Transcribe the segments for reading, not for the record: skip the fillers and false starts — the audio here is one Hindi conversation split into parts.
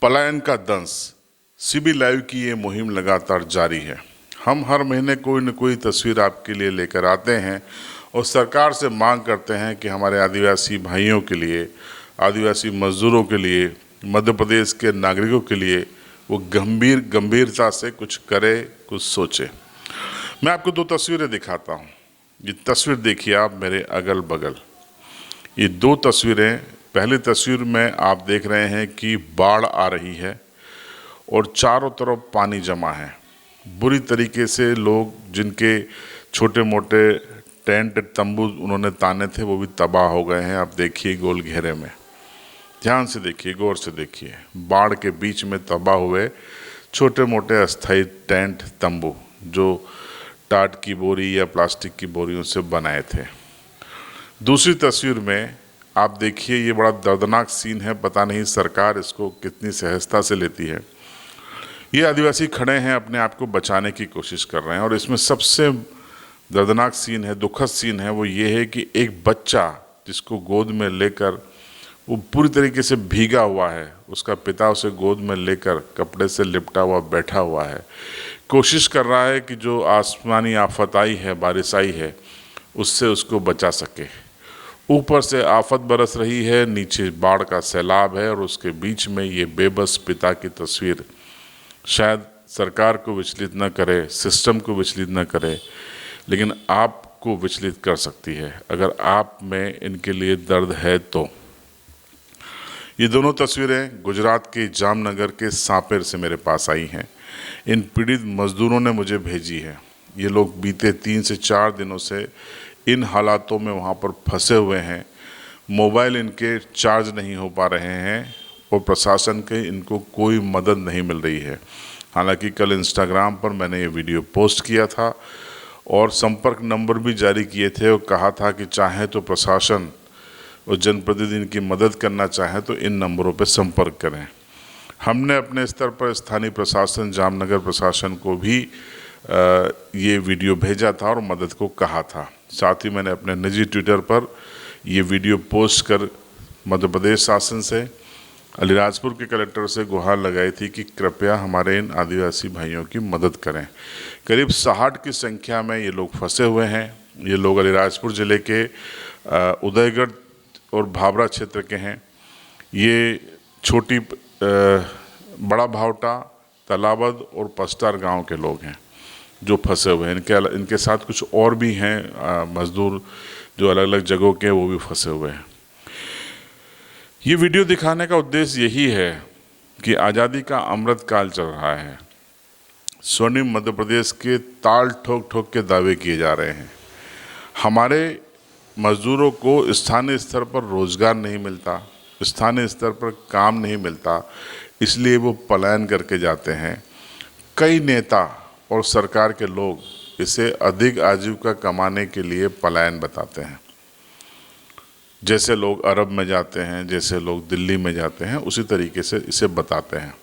पलायन का दंश। सीबी लाइव की ये मुहिम लगातार जारी है। हम हर महीने कोई न कोई तस्वीर आपके लिए लेकर आते हैं और सरकार से मांग करते हैं कि हमारे आदिवासी भाइयों के लिए, आदिवासी मजदूरों के लिए, मध्य प्रदेश के नागरिकों के लिए वो गंभीरता से कुछ करे, कुछ सोचे। मैं आपको दो तस्वीरें दिखाता हूँ। ये तस्वीर देखिए आप मेरे अगल बगल। ये दो तस्वीरें, पहली तस्वीर में आप देख रहे हैं कि बाढ़ आ रही है और चारों तरफ पानी जमा है। बुरी तरीके से लोग जिनके छोटे मोटे टेंट तंबू उन्होंने ताने थे वो भी तबाह हो गए हैं। आप देखिए गोल घेरे में, ध्यान से देखिए, गौर से देखिए। बाढ़ के बीच में तबाह हुए छोटे मोटे अस्थायी टेंट तंबू जो टाट की बोरी या प्लास्टिक की बोरियों से बनाए थे। दूसरी तस्वीर में आप देखिए, ये बड़ा दर्दनाक सीन है। पता नहीं सरकार इसको कितनी सहजता से लेती है। ये आदिवासी खड़े हैं, अपने आप को बचाने की कोशिश कर रहे हैं और इसमें सबसे दर्दनाक सीन है, दुखद सीन है, वो ये है कि एक बच्चा जिसको गोद में लेकर, वो पूरी तरीके से भीगा हुआ है, उसका पिता उसे गोद में लेकर कपड़े से लिपटा हुआ बैठा हुआ है, कोशिश कर रहा है कि जो आसमानी आफत आई है, बारिश आई है, उससे उसको बचा सके। ऊपर से आफत बरस रही है, नीचे बाढ़ का सैलाब है और उसके बीच में ये बेबस पिता की तस्वीर शायद सरकार को विचलित न करे, सिस्टम को विचलित न करे, लेकिन आपको विचलित कर सकती है अगर आप में इनके लिए दर्द है तो। ये दोनों तस्वीरें गुजरात के जामनगर के सांपेर से मेरे पास आई हैं। इन पीड़ित मजदूरों ने मुझे भेजी है। ये लोग बीते 3 से 4 दिनों से इन हालातों में वहाँ पर फंसे हुए हैं। मोबाइल इनके चार्ज नहीं हो पा रहे हैं और प्रशासन के इनको कोई मदद नहीं मिल रही है। हालांकि कल इंस्टाग्राम पर मैंने ये वीडियो पोस्ट किया था और संपर्क नंबर भी जारी किए थे और कहा था कि चाहे तो प्रशासन और जनप्रतिनिधि इनकी मदद करना चाहे तो इन नंबरों पर संपर्क करें। हमने अपने स्तर पर स्थानीय प्रशासन, जामनगर प्रशासन को भी ये वीडियो भेजा था और मदद को कहा था। साथ ही मैंने अपने निजी ट्विटर पर ये वीडियो पोस्ट कर मध्य प्रदेश शासन से, अलीराजपुर के कलेक्टर से गुहार लगाई थी कि कृपया हमारे इन आदिवासी भाइयों की मदद करें। करीब 60 की संख्या में ये लोग फंसे हुए हैं। ये लोग अलीराजपुर ज़िले के उदयगढ़ और भाभरा क्षेत्र के हैं। ये छोटी बड़ा भावटा, तालाबद और पस्तार गांव के लोग हैं जो फंसे हुए हैं। इनके साथ कुछ और भी हैं मजदूर जो अलग अलग जगहों के, वो भी फंसे हुए हैं। ये वीडियो दिखाने का उद्देश्य यही है कि आज़ादी का अमृत काल चल रहा है। स्वर्णिम मध्य प्रदेश के ताल ठोक ठोक के दावे किए जा रहे हैं। हमारे मजदूरों को स्थानीय स्तर पर रोजगार नहीं मिलता, स्थानीय स्तर पर काम नहीं मिलता, इसलिए वो पलायन करके जाते हैं। कई नेता और सरकार के लोग इसे अधिक आजीविका कमाने के लिए पलायन बताते हैं। जैसे लोग अरब में जाते हैं, जैसे लोग दिल्ली में जाते हैं, उसी तरीके से इसे बताते हैं।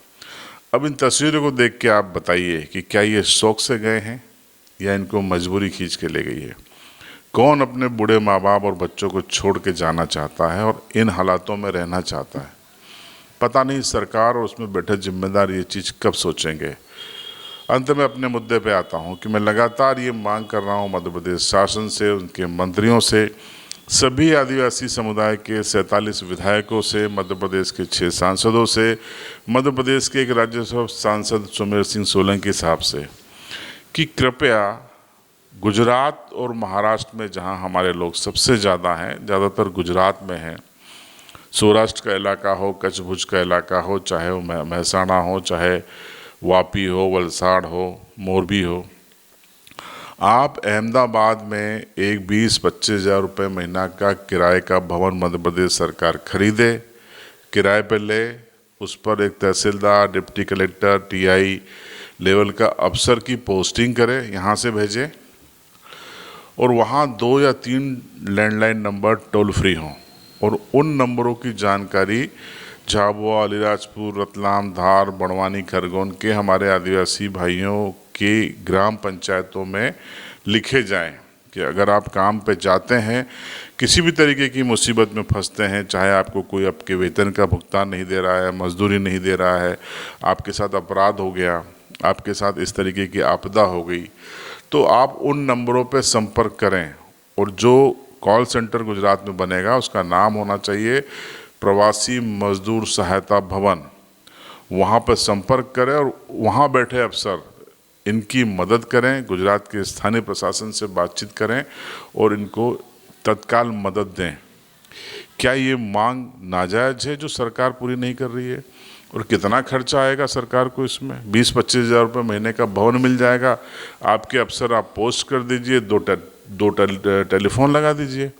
अब इन तस्वीरों को देख के आप बताइए कि क्या ये शौक से गए हैं या इनको मजबूरी खींच के ले गई है। कौन अपने बूढ़े माँ बाप और बच्चों को छोड़ के जाना चाहता है और इन हालातों में रहना चाहता है। पता नहीं सरकार और उसमें बैठे जिम्मेदार ये चीज़ कब सोचेंगे। अंत में अपने मुद्दे पे आता हूँ कि मैं लगातार ये मांग कर रहा हूँ मध्य प्रदेश शासन से, उनके मंत्रियों से, सभी आदिवासी समुदाय के 47 विधायकों से, मध्य प्रदेश के 6 सांसदों से, मध्य प्रदेश के एक राज्यसभा सांसद सुमेर सिंह सोलंकी साहब से, कि कृपया गुजरात और महाराष्ट्र में जहाँ हमारे लोग सबसे ज़्यादा हैं, ज़्यादातर गुजरात में हैं, सौराष्ट्र का इलाका हो, कच्छ भुज का इलाका हो, चाहे वो महसाणा हो, चाहे वापी हो, वलसाड़ हो, मोरबी हो, आप अहमदाबाद में एक 20-25 हज़ार रुपये महीना का किराए का भवन मध्य प्रदेश सरकार खरीदे, किराए पर ले, उस पर एक तहसीलदार, डिप्टी कलेक्टर, टीआई लेवल का अफसर की पोस्टिंग करे, यहाँ से भेजे और वहाँ 2 या 3 लैंडलाइन नंबर टोल फ्री हों और उन नंबरों की जानकारी झाबुआ, अलीराजपुर, रतलाम, धार, बड़वानी, खरगोन के हमारे आदिवासी भाइयों के ग्राम पंचायतों में लिखे जाएं कि अगर आप काम पे जाते हैं, किसी भी तरीके की मुसीबत में फंसते हैं, चाहे आपको कोई आपके वेतन का भुगतान नहीं दे रहा है, मजदूरी नहीं दे रहा है, आपके साथ अपराध हो गया, आपके साथ इस तरीके की आपदा हो गई, तो आप उन नंबरों पे संपर्क करें। और जो कॉल सेंटर गुजरात में बनेगा उसका नाम होना चाहिए प्रवासी मजदूर सहायता भवन। वहाँ पर संपर्क करें और वहाँ बैठे अफसर इनकी मदद करें, गुजरात के स्थानीय प्रशासन से बातचीत करें और इनको तत्काल मदद दें। क्या ये मांग नाजायज़ है जो सरकार पूरी नहीं कर रही है? और कितना खर्चा आएगा सरकार को इसमें? 20-25 हज़ार रुपये महीने का भवन मिल जाएगा, आपके अफसर आप पोस्ट कर दीजिए, दो टेलीफोन लगा दीजिए,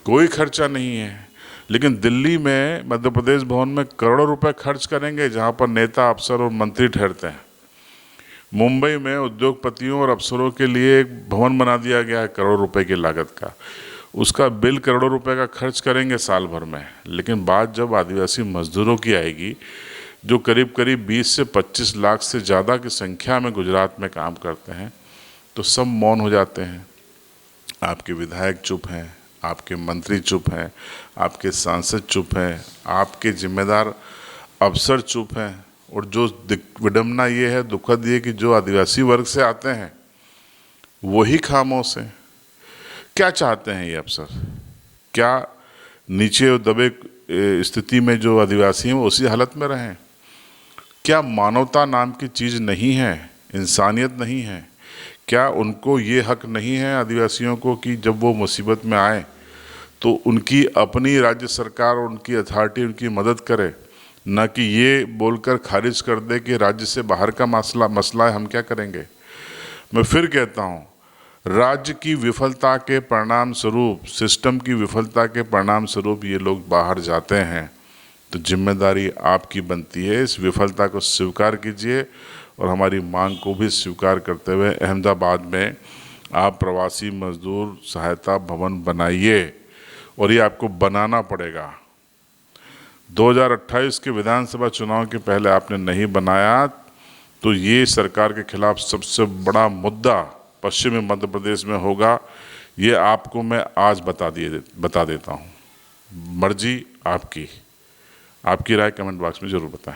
कोई खर्चा नहीं है। लेकिन दिल्ली में मध्य प्रदेश भवन में करोड़ों रुपए खर्च करेंगे जहां पर नेता, अफसर और मंत्री ठहरते हैं। मुंबई में उद्योगपतियों और अफसरों के लिए एक भवन बना दिया गया है करोड़ों रुपए की लागत का, उसका बिल करोड़ों रुपए का खर्च करेंगे साल भर में। लेकिन बात जब आदिवासी मजदूरों की आएगी, जो करीब करीब 20 से 25 लाख से ज़्यादा की संख्या में गुजरात में काम करते हैं, तो सब मौन हो जाते हैं। आपके विधायक चुप हैं, आपके मंत्री चुप हैं, आपके सांसद चुप हैं, आपके जिम्मेदार अफसर चुप हैं। और जो विडम्बना ये है, दुखद ये कि जो आदिवासी वर्ग से आते हैं वही खामोश हैं। क्या चाहते हैं ये अफसर? क्या नीचे दबे स्थिति में जो आदिवासी हैं वो उसी हालत में रहें? क्या मानवता नाम की चीज़ नहीं है, इंसानियत नहीं है? क्या उनको ये हक नहीं है आदिवासियों को कि जब वो मुसीबत में आए तो उनकी अपनी राज्य सरकार और उनकी अथॉरिटी उनकी मदद करे, न कि ये बोलकर खारिज कर दे कि राज्य से बाहर का मसला है, हम क्या करेंगे? मैं फिर कहता हूँ, राज्य की विफलता के परिणाम स्वरूप, सिस्टम की विफलता के परिणाम स्वरूप ये लोग बाहर जाते हैं, तो जिम्मेदारी आपकी बनती है। इस विफलता को स्वीकार कीजिए और हमारी मांग को भी स्वीकार करते हुए अहमदाबाद में आप प्रवासी मजदूर सहायता भवन बनाइए, और ये आपको बनाना पड़ेगा। 2028 के विधानसभा चुनाव के पहले आपने नहीं बनाया तो ये सरकार के खिलाफ सबसे बड़ा मुद्दा पश्चिमी मध्य प्रदेश में होगा। ये आपको मैं आज बता देता हूँ। मर्जी आपकी, आपकी राय कमेंट बॉक्स में ज़रूर बताएं।